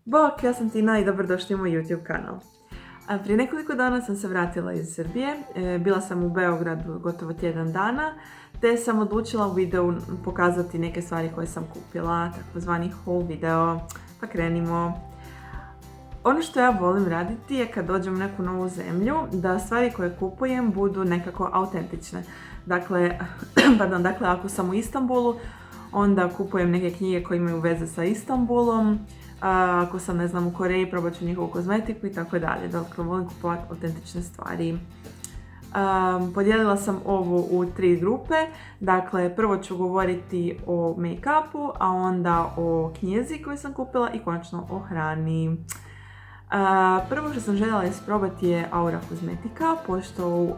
Bok, ja sam Tina i dobrodošli u moj YouTube kanal. Prije nekoliko dana sam se vratila iz Srbije, bila sam u Beogradu gotovo tjedan dana, te sam odlučila u videu pokazati neke stvari koje sam kupila, takozvani haul video, pa krenimo. Ono što ja volim raditi je kad dođem u neku novu zemlju, da stvari koje kupujem budu nekako autentične. Dakle, ako sam u Istanbulu, onda kupujem neke knjige koje imaju veze sa Istanbulom. Ako sam, u Koreji, probat ću njihovu kozmetiku i tako dalje. Dakle, volim kupovati autentične stvari. Podijelila sam ovo u 3 grupe. Dakle, prvo ću govoriti o make-upu, a onda o knjizi koju sam kupila i konačno o hrani. Prvo što sam željela isprobati je Aura kozmetika, pošto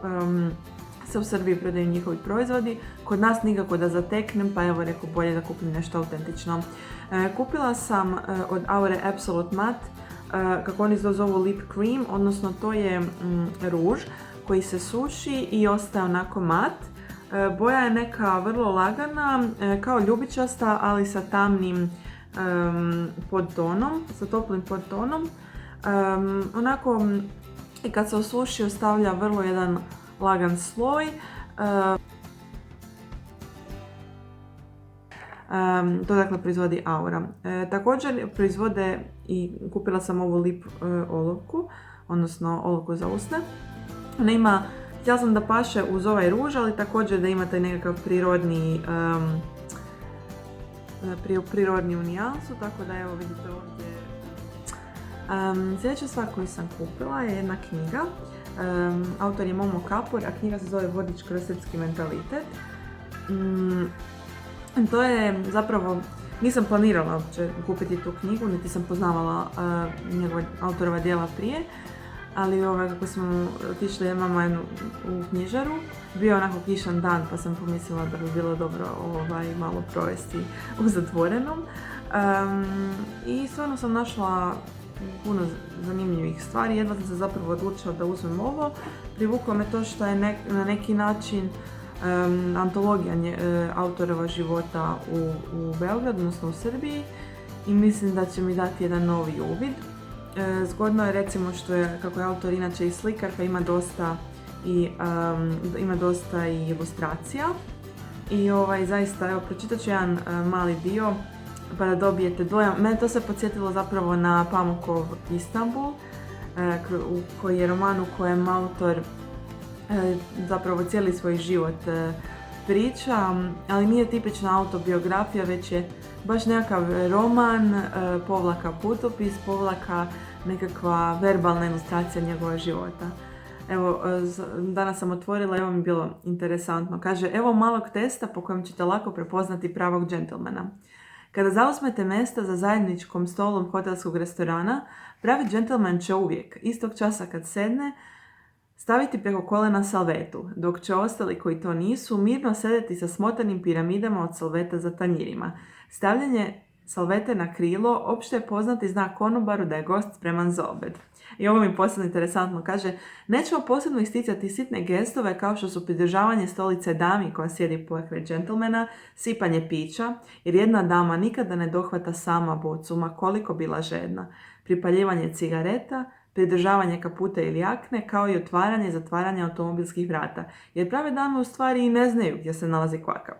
se u Srbiji prodaju njihovi proizvodi. Kod nas nikako da zateknem, pa evo rekao bolje da kupim nešto autentično. Kupila sam od Aure Absolute Matte, kako oni to zovu lip cream, odnosno to je ruž koji se suši i ostaje onako mat. Boja je neka vrlo lagana, kao ljubičasta, ali sa tamnim podtonom, sa toplim podtonom. Onako, i kad se osuši ostavlja vrlo jedan lagan sloj. To dakle proizvodi Aura. Također proizvode i kupila sam ovu lip olovku, odnosno olovku za usne. Ona ima, htjela sam da paše uz ovaj ruž, ali također da ima taj nekakav prirodni nijansu, tako da evo vidite ovdje. Sljedeća stvar koju sam kupila je jedna knjiga. Autor je Momo Kapor, a knjiga se zove Vodič kroz srpski mentalitet. To je zapravo, nisam planirala uopće kupiti tu knjigu, niti sam poznavala njegova autorova djela prije, ali kako smo otišli mama u knjižaru, bio onako kišan dan, pa sam pomislila da bi bilo dobro malo provesti u zatvorenom. I stvarno sam našla puno zanimljivih stvari, jedva sam se zapravo odlučila da uzmem ovo. Privuklo me to što je na neki način antologija autorova života u Beogradu, odnosno u Srbiji, i mislim da će mi dati jedan novi uvid. Zgodno je recimo što je, kako je autor inače i slikar, pa ima dosta i ilustracija. I zaista, evo, pročitat ću jedan mali dio pa da dobijete dojam. Mene to se podsjetilo zapravo na Pamukov Istanbul, koji je roman u kojem autor zapravo cijeli svoj život priča, ali nije tipična autobiografija, već je baš nekakav roman, povlaka putopis, povlaka nekakva verbalna ilustracija njegova života. Evo, danas sam otvorila i ovo mi je bilo interesantno. Kaže, evo malog testa po kojem ćete lako prepoznati pravog džentlmena. Kada zauzmete mjesta za zajedničkom stolom hotelskog restorana, pravi džentlmen će uvijek, istog časa kad sedne, staviti preko kolena salvetu, dok će ostali koji to nisu mirno sedeti sa smotanim piramidama od salveta za tanjirima. Stavljanje salvete na krilo opšte je poznati znak konobaru da je gost spreman za obed. I ovo mi je posebno interesantno. Kaže, nećemo posebno isticati sitne gestove kao što su pridržavanje stolice dami koja sjedi pokraj džentlmena, sipanje pića, jer jedna dama nikada ne dohvata sama bocu, ma koliko bila žedna, pripaljivanje cigareta, pridržavanje kaputa ili jakne, kao i otvaranje i zatvaranje automobilskih vrata. Jer prave dame u stvari i ne znaju gdje se nalazi kvaka.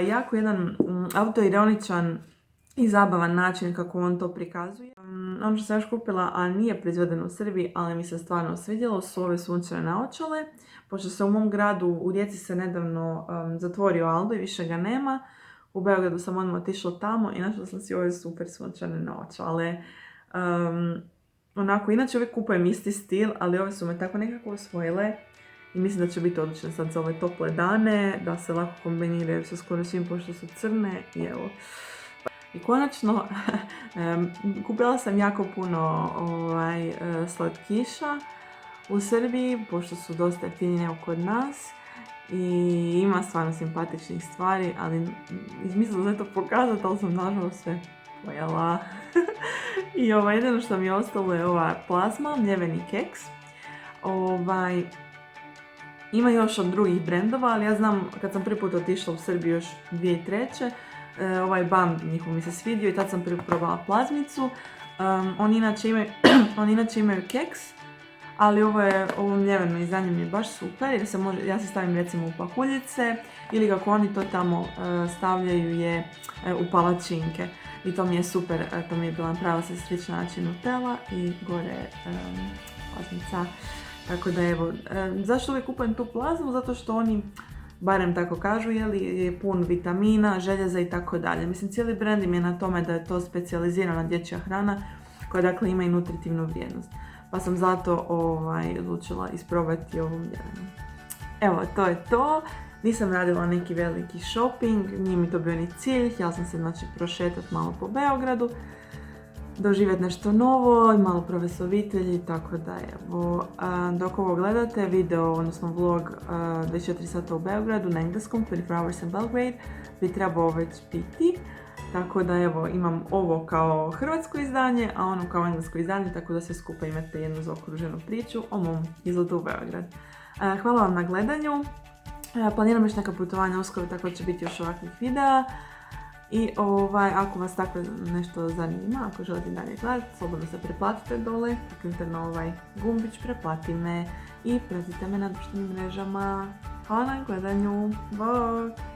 Jako jedan autoironičan i zabavan način kako on to prikazuje. Ono što sam još kupila, a nije proizvedeno u Srbiji, ali mi se stvarno svidjelo, su ove sunčane naočale. Pošto se u mom gradu, u Rijeci se nedavno zatvorio Aldo i više ga nema, u Beogradu sam odmah otišla tamo i našla sam si ove super sunčane naočale. Inače uvijek kupujem isti stil, ali ove su me tako nekako osvojile i mislim da će biti odlične sad za ove tople dane, da se lako kombiniraju sa skoro svim pošto su crne i evo. I konačno, kupila sam jako puno slatkiša u Srbiji, pošto su dosta jeftinije nego kod nas i ima stvarno simpatičnih stvari, ali izmislila sam to pokazati, ali sam nažalost sve pojela. I jedino što mi je ostalo je ova plazma, mljeveni keks. Ima još od drugih brendova, ali ja znam kad sam prvi put otišla u Srbiju još 2003. Ovaj BAM njihov mi se svidio i tad sam prvi probala plazmicu. Oni inače imaju keks, ali ovo mljeveno izdanje mi je baš super jer ja se stavim recimo u pahuljice ili kako oni to tamo stavljaju je u palačinke. I to mi je super, to mi je bila napravila se sličan način Nutella i gore plazmica. Tako da evo, zašto uvijek kupujem tu plazmu? Zato što oni, barem tako kažu, je pun vitamina, željeza i tako dalje. Mislim, cijeli brand im je na tome da je to specijalizirana dječja hrana koja dakle ima i nutritivnu vrijednost. Pa sam zato odlučila isprobati ovu mljevenu. Evo, to je to. Nisam radila neki veliki shopping, nije mi to bio ni cilj, htjela sam se znači prošetati malo po Beogradu, doživjeti nešto novo i malo provesti s obitelji, tako da evo, dok ovo gledate, video, odnosno vlog 24 sata u Beogradu na engleskom, 24 hours in Belgrade, bi trebao već biti. Tako da evo, imam ovo kao hrvatsko izdanje, a ono kao englesko izdanje, tako da sve skupa imate jednu zaokruženu priču o mom izletu u Beograd. Hvala vam na gledanju. Planiram još neka putovanja uskoro, tako da će biti još ovakvih videa. I ako vas tako nešto zanima, ako želite dalje gledati, slobodno se preplatite dole, kliknite na ovaj gumbić preplati me i pratite me na društvenim mrežama. Hvala na gledanju, bok!